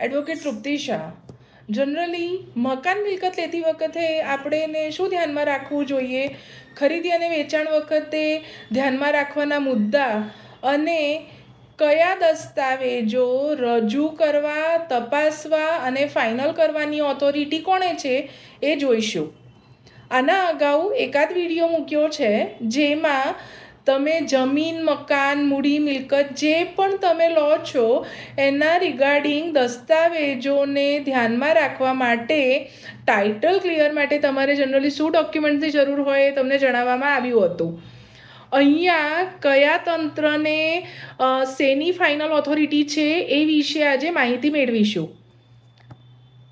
Advocate તૃપ્તિ Shah. Generally મકાન મિલકત લેતી વખતે આપણે શું ધ્યાનમાં રાખવું જોઈએ? ખરીદી અને વેચાણ વખતે ધ્યાનમાં રાખવાના મુદ્દા અને કયા દસ્તાવેજો રજૂ કરવા, તપાસવા અને ફાઇનલ કરવાની ઓથોરિટી કોણે છે એ જોઈશું. આના અગાઉ એકાદ વિડીયો મૂક્યો છે જેમાં તમે જમીન, મકાન, મૂડી મિલકત જે પણ તમે લો છો એના રિગાર્ડિંગ દસ્તાવેજોને ધ્યાનમાં રાખવા માટે ટાઇટલ ક્લિયર માટે તમારે જનરલી શું ડોક્યુમેન્ટની જરૂર હોય એ તમને જણાવવામાં આવ્યું હતું. અહીંયા કયા તંત્રને શેની ફાઇનલ ઓથોરિટી છે એ વિશે આજે માહિતી મેળવીશું.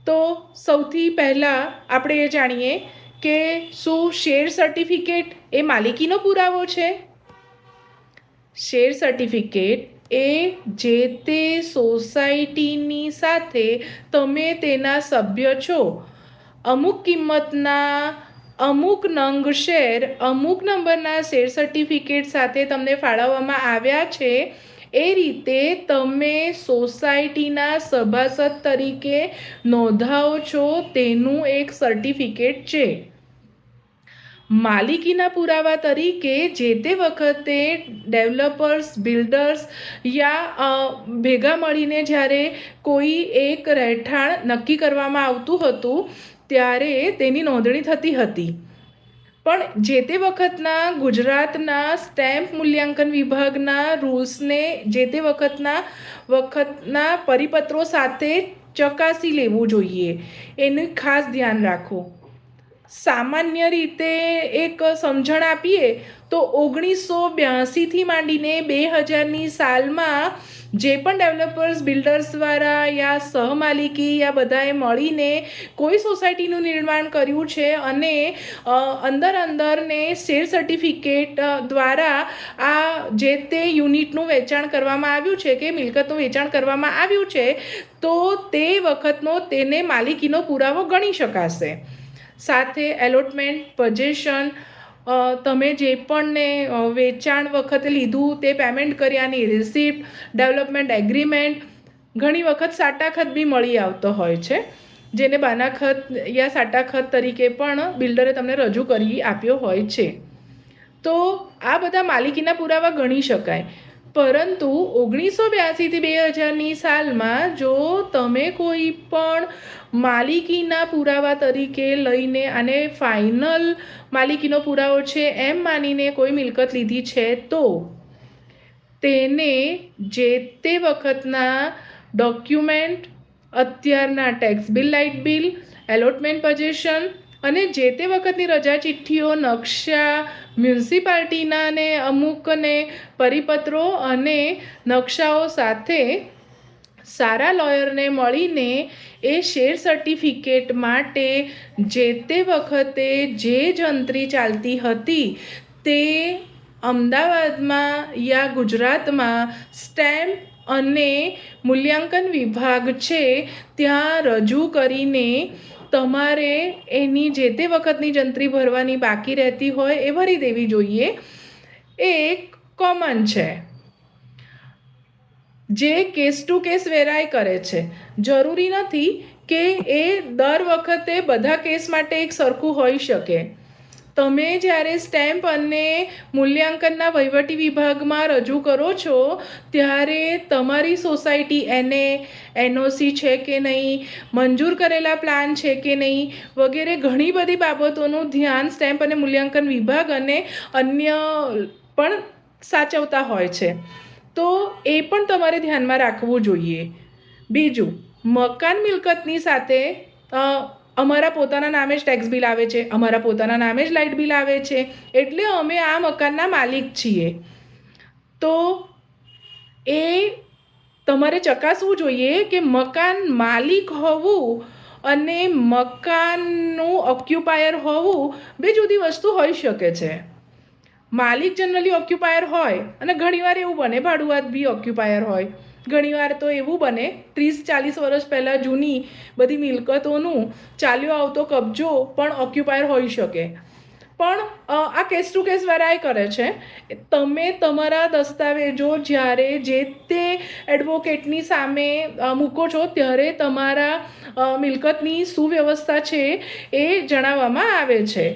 તો સૌથી પહેલાં આપણે એ જાણીએ કે શું શેર સર્ટિફિકેટ એ માલિકીનો પુરાવો છે? શેર સર્ટિફિકેટ એ જે તે સોસાયટીની સાથે તમે તેના સભ્ય છો, અમુક કિંમતના અમુક નંગ શેર અમુક નંબરના શેર સર્ટિફિકેટ સાથે તમને ફાળવવામાં આવ્યા છે એ રીતે તમે સોસાયટીના સભાસદ તરીકે નોંધાવો છો તેનું એક સર્ટિફિકેટ છે. માલિકીના પુરાવા તરીકે જે તે વખતે ડેવલપર્સ, બિલ્ડર્સ યા ભેગા મળીને જ્યારે કોઈ એક રહેઠાણ નક્કી કરવામાં આવતું હતું ત્યારે તેની નોંધણી થતી હતી. પણ જે તે વખતના ગુજરાતના સ્ટેમ્પ મૂલ્યાંકન વિભાગના રૂલ્સને જે તે વખતના પરિપત્રો સાથે ચકાસી લેવું જોઈએ. એનું ખાસ ધ્યાન રાખો. સામાન્ય રીતે એક સમજણ આપીએ તો 1982થી માંડીને 2000ની સાલમાં જે પણ ડેવલપર્સ, બિલ્ડર્સ દ્વારા યા સહમાલિકી યા બધાએ મળીને કોઈ સોસાયટીનું નિર્માણ કર્યું છે અને અંદરને શેર સર્ટિફિકેટ દ્વારા આ જે તે યુનિટનું વેચાણ કરવામાં આવ્યું છે કે મિલકતનું વેચાણ કરવામાં આવ્યું છે તો તે વખતનો તેને માલિકીનો પુરાવો ગણી શકાશે. સાથે એલોટમેન્ટ, પોઝેશન, તમે જે પણ વેચાણ વખતે લીધું તે પેમેન્ટ કર્યાની રિસિપ્ટ, ડેવલપમેન્ટ એગ્રીમેન્ટ, ઘણી વખત સાટાખત બી મળી આવતો હોય છે જેને બાનાખત યા સાટાખત તરીકે પણ બિલ્ડરે તમને રજૂ કરી આપ્યો હોય છે. તો આ બધા માલિકીના પુરાવા ગણી શકાય. પરંતુ 1982થી 2000ની સાલમાં જો તમે કોઈ પણ માલિકીના પુરાવા તરીકે લઈને આને ફાઇનલ માલિકીનો પુરાવો છે એમ માનીને કોઈ મિલકત લીધી છે તો તેને જે તે વખતના ડોક્યુમેન્ટ, અત્યારના tax bill, light bill, allotment, possession અને જે તે વખતની રજા ચિઠ્ઠીઓ, નકશા, મ્યુનિસિપાલિટીના ને અમુકને પરિપત્રો અને નકશાઓ સાથે સારા લોયરને મળીને એ શેર સર્ટિફિકેટ માટે જે તે વખતે જે જંત્રી ચાલતી હતી તે અમદાવાદમાં યા ગુજરાતમાં સ્ટેમ્પ અને મૂલ્યાંકન વિભાગ છે ત્યાં રજૂ કરીને તમારે એની જે તે વખતની જંત્રી ભરવાની બાકી રહેતી હોય એ ભરી દેવી જોઈએ. એ એક કોમન છે જે કેસ ટુ કેસ વેરાય કરે છે. જરૂરી નથી કે એ દર વખતે બધા કેસ માટે એક સરખું હોઈ શકે. તમે જ્યારે સ્ટેમ્પ અને મૂલ્યાંકનના વહીવટી વિભાગમાં રજૂ કરો છો ત્યારે તમારી સોસાયટી એને એનઓસી છે કે નહીં, મંજૂર કરેલા પ્લાન છે કે નહીં વગેરે ઘણી બધી બાબતોનું ધ્યાન સ્ટેમ્પ અને મૂલ્યાંકન વિભાગ અને અન્ય પણ સાચવતા હોય છે. તો એ પણ તમારે ધ્યાનમાં રાખવું જોઈએ. બીજું, મકાન મિલકતની સાથે અમારા પોતાના નામે જ ટેક્સ બિલ આવે છે, અમારા પોતાના નામે જ લાઇટ બિલ આવે છે એટલે અમે આ મકાનના માલિક છીએ. તો એ તમારે ચકાસવું જોઈએ કે મકાન માલિક હોવું અને મકાનનું ઓક્યુપાયર હોવું બે જુદી વસ્તુ હોઈ શકે છે. માલિક જનરલી ઓક્યુપાયર હોય અને ઘણીવાર એવું બને ભાડુઆત બી ઓક્યુપાયર હોય. ઘણીવાર તો એવું બને 30-40 વર્ષ પહેલાં જૂની બધી મિલકતોનું ચાલ્યો આવતો કબજો પણ ઓક્યુપાયર હોઈ શકે. પણ આ કેસ ટુ કેસ વેરાય કરે છે. તમે તમારા દસ્તાવેજો જ્યારે જે તે એડવોકેટની સામે મૂકો છો ત્યારે તમારા મિલકતની શું વ્યવસ્થા છે એ જણાવવામાં આવે છે.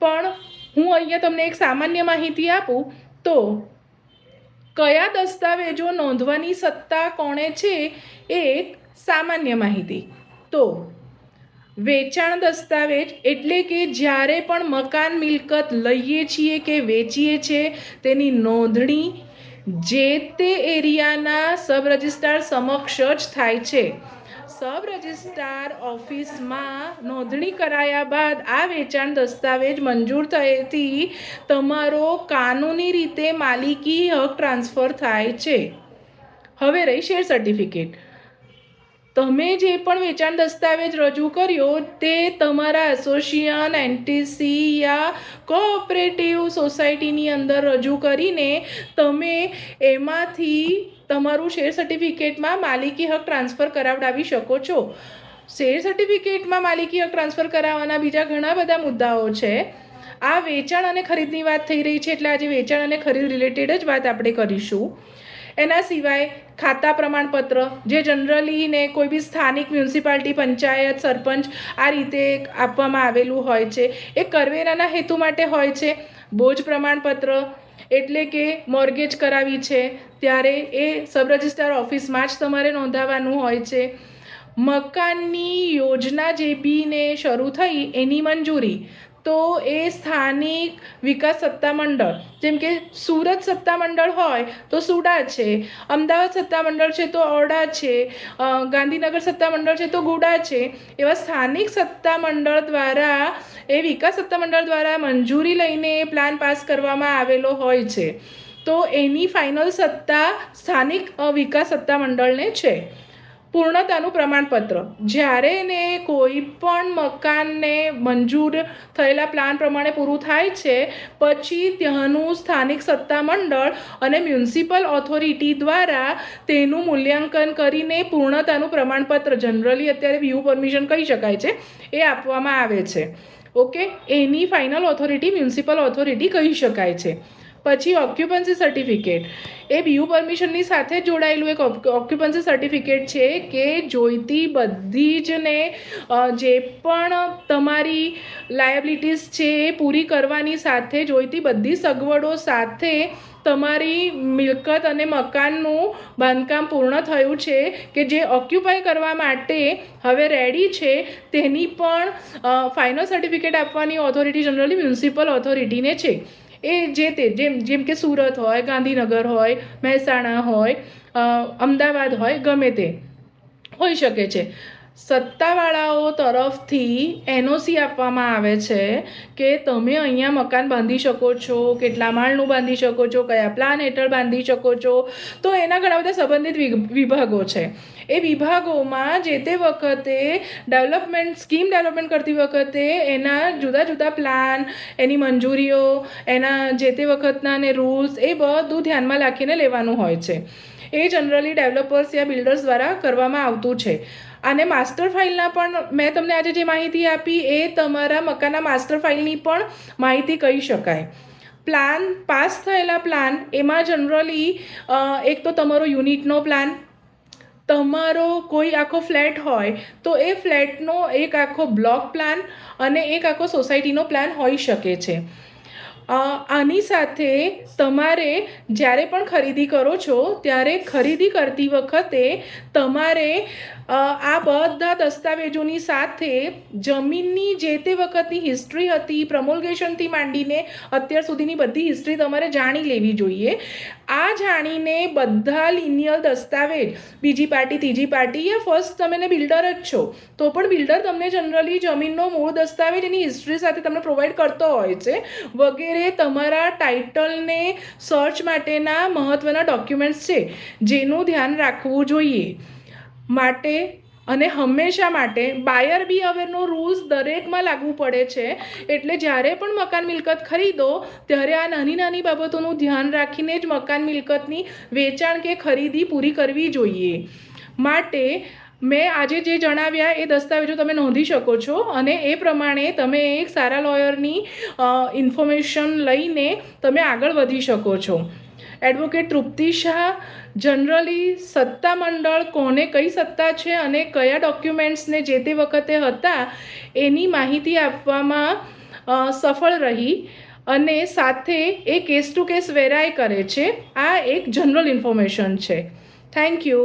પણ હું અહીંયા તમને એક સામાન્ય માહિતી આપું તો કયા દસ્તાવેજો નોંધવાની સત્તા કોણે છે એ એક સામાન્ય માહિતી. તો વેચાણ દસ્તાવેજ એટલે કે જ્યારે પણ મકાન મિલકત લઈએ છીએ કે વેચીએ છીએ તેની નોંધણી જે તે એરિયાના સબ રજિસ્ટ્રાર સમક્ષ જ થાય છે. સબ રજિસ્ટ્રાર ઓફિસમાં નોંધણી કરાયા બાદ આ વેચાણ દસ્તાવેજ મંજૂર થયેથી તમારો કાનૂની રીતે માલિકી હક ટ્રાન્સફર થાય છે. હવે રહી શેર સર્ટિફિકેટ. તમે જે પણ વેચાણ દસ્તાવેજ રજૂ કર્યો તે તમારા એસોસિએશન, એનટીસી યા કોઓપરેટિવ સોસાયટીની અંદર રજૂ કરીને તમે એમાંથી તમારું શેર સર્ટિફિકેટમાં માલિકી હક ટ્રાન્સફર કરાવડાવી શકો છો. શેર સર્ટિફિકેટમાં માલિકી હક ટ્રાન્સફર કરાવવાના બીજા ઘણા બધા મુદ્દાઓ છે. આ વેચાણ અને ખરીદની વાત થઈ રહી છે એટલે આજે વેચાણ અને ખરીદ રિલેટેડ જ વાત આપણે કરીશું. એના સિવાય ખાતા પ્રમાણપત્ર જે જનરલી ને કોઈ બી સ્થાનિક મ્યુનિસિપાલિટી, પંચાયત, સરપંચ આ રીતે આપવામાં આવેલું હોય છે. એ કરવેરાના હેતુ માટે હોય છે. બોજ પ્રમાણપત્ર એટલે કે મોર્ગેજ કરાવી છે ત્યારે એ સબ રજિસ્ટ્રાર ઓફિસમાં જ તમારે નોંધાવવાનું હોય છે. મકાનની યોજના જે બીને શરૂ થઈ એની મંજૂરી તો એ સ્થાનિક વિકાસ સત્તામંડળ જેમ કે સુરત સત્તામંડળ હોય તો સુડા છે, અમદાવાદ સત્તામંડળ છે તો ઓરડા છે, ગાંધીનગર સત્તામંડળ છે તો ગુડા છે. એવા સ્થાનિક સત્તામંડળ દ્વારા એ વિકાસ સત્તામંડળ દ્વારા મંજૂરી લઈને પ્લાન પાસ કરવામાં આવેલો હોય છે. તો એની ફાઇનલ સત્તા સ્થાનિક વિકાસ સત્તામંડળને છે. પૂર્ણતાનું પ્રમાણપત્ર જ્યારે ને કોઈ પણ મકાનને મંજૂર થયેલા પ્લાન પ્રમાણે પૂરું થાય છે પછી ત્યાંનું સ્થાનિક સત્તામંડળ અને મ્યુનિસિપલ ઓથોરિટી દ્વારા તેનું મૂલ્યાંકન કરીને પૂર્ણતાનું પ્રમાણપત્ર જનરલી અત્યારે વ્યૂ પરમિશન કહી શકાય છે એ આપવામાં આવે છે. ઓકે, એની ફાઇનલ ઓથોરિટી મ્યુનિસિપલ ઓથોરિટી કહી શકાય છે. પછી ઓક્યુપન્સી સર્ટિફિકેટ એ બીયુ પરમિશનની સાથે જોડાયેલું એક ઓક્યુપન્સી સર્ટિફિકેટ છે કે જોઈતી બધી જ ને જે પણ તમારી લાયબિલિટીઝ છે એ પૂરી કરવાની સાથે જોઈતી બધી સગવડો સાથે તમારી મિલકત અને મકાનનું બાંધકામ પૂર્ણ થયું છે કે જે ઓક્યુપાય કરવા માટે હવે રેડી છે તેની પણ ફાઇનલ સર્ટિફિકેટ આપવાની ઓથોરિટી જનરલી મ્યુનિસિપલ ઓથોરિટીને છે. એ જે તે જેમ કે સુરત હોય, ગાંધીનગર હોય, મહેસાણા હોય, અમદાવાદ હોય, ગમે તે હોઈ શકે છે. સત્તાવાળાઓ તરફથી એનઓસી આપવામાં આવે છે કે તમે અહીંયા મકાન બાંધી શકો છો, કેટલા માળનું બાંધી શકો છો, કયા પ્લાન હેઠળ બાંધી શકો છો. તો એના ઘણા બધા સંબંધિત વિભાગો છે. એ વિભાગોમાં જે તે વખતે સ્કીમ ડેવલપમેન્ટ કરતી વખતે એના જુદા જુદા પ્લાન, એની મંજૂરીઓ, એના જે તે વખતના ને રૂલ્સ એ બધું ધ્યાનમાં રાખીને લેવાનું હોય છે. એ જનરલી ડેવલપર્સ યા બિલ્ડર્સ દ્વારા કરવામાં આવતું છે. અને માસ્ટર ફાઇલના પણ મેં તમને આજે જે માહિતી આપી એ તમારા મકાનના માસ્ટર ફાઇલની પણ માહિતી કહી શકાય. પ્લાન પાસ થયેલા પ્લાન એમાં જનરલી એક તો તમારો યુનિટનો પ્લાન, તમારો કોઈ આખો ફ્લેટ હોય તો એ ફ્લેટનો એક આખો બ્લોક પ્લાન અને એક આખો સોસાયટીનો પ્લાન હોઈ શકે છે. આની સાથે તમારે જ્યારે પણ ખરીદી કરો છો ત્યારે ખરીદી કરતી વખતે તમારે આ બધા દસ્તાવેજોની સાથે જમીનની જે તે વખતની હિસ્ટ્રી હતી, પ્રમોલ્ગેશનથી માંડીને અત્યાર સુધીની બધી હિસ્ટ્રી તમારે જાણી લેવી જોઈએ. આ જાણીને બધા લિનિયર દસ્તાવેજ બીજી પાર્ટી, ત્રીજી પાર્ટી યા ફર્સ્ટ તમે બિલ્ડર જ છો તો પણ બિલ્ડર તમને જનરલી જમીનનો મૂળ દસ્તાવેજ એની હિસ્ટ્રી સાથે તમને પ્રોવાઈડ કરતો હોય છે વગેરે તમારા ટાઇટલને સર્ચ માટેના મહત્ત્વના ડોક્યુમેન્ટ્સ છે જેનું ધ્યાન રાખવું જોઈએ. માટે અને હંમેશા માટે બાયર બી અવેરનો રૂલ્સ દરેકમાં લાગુ પડે છે. એટલે જ્યારે પણ મકાન મિલકત ખરીદો ત્યારે આ નાની નાની બાબતોનું ધ્યાન રાખીને જ મકાન મિલકતની વેચાણ કે ખરીદી પૂરી કરવી જોઈએ. માટે મેં આજે જે જણાવ્યા એ દસ્તાવેજો તમે નોંધી શકો છો અને એ પ્રમાણે તમે એક સારા લોયરની ઇન્ફોર્મેશન લઈને તમે આગળ વધી શકો છો. એડવોકેટ તૃપ્તિ શાહ જનરલી સત્તામંડળ કોને કઈ સત્તા છે અને કયા ડોક્યુમેન્ટ્સને જે તે વખતે હતા એની માહિતી આપવામાં સફળ રહી અને સાથે એ કેસ ટુ કેસ વેરાય કરે છે. આ એક જનરલ ઇન્ફોર્મેશન છે. Thank you.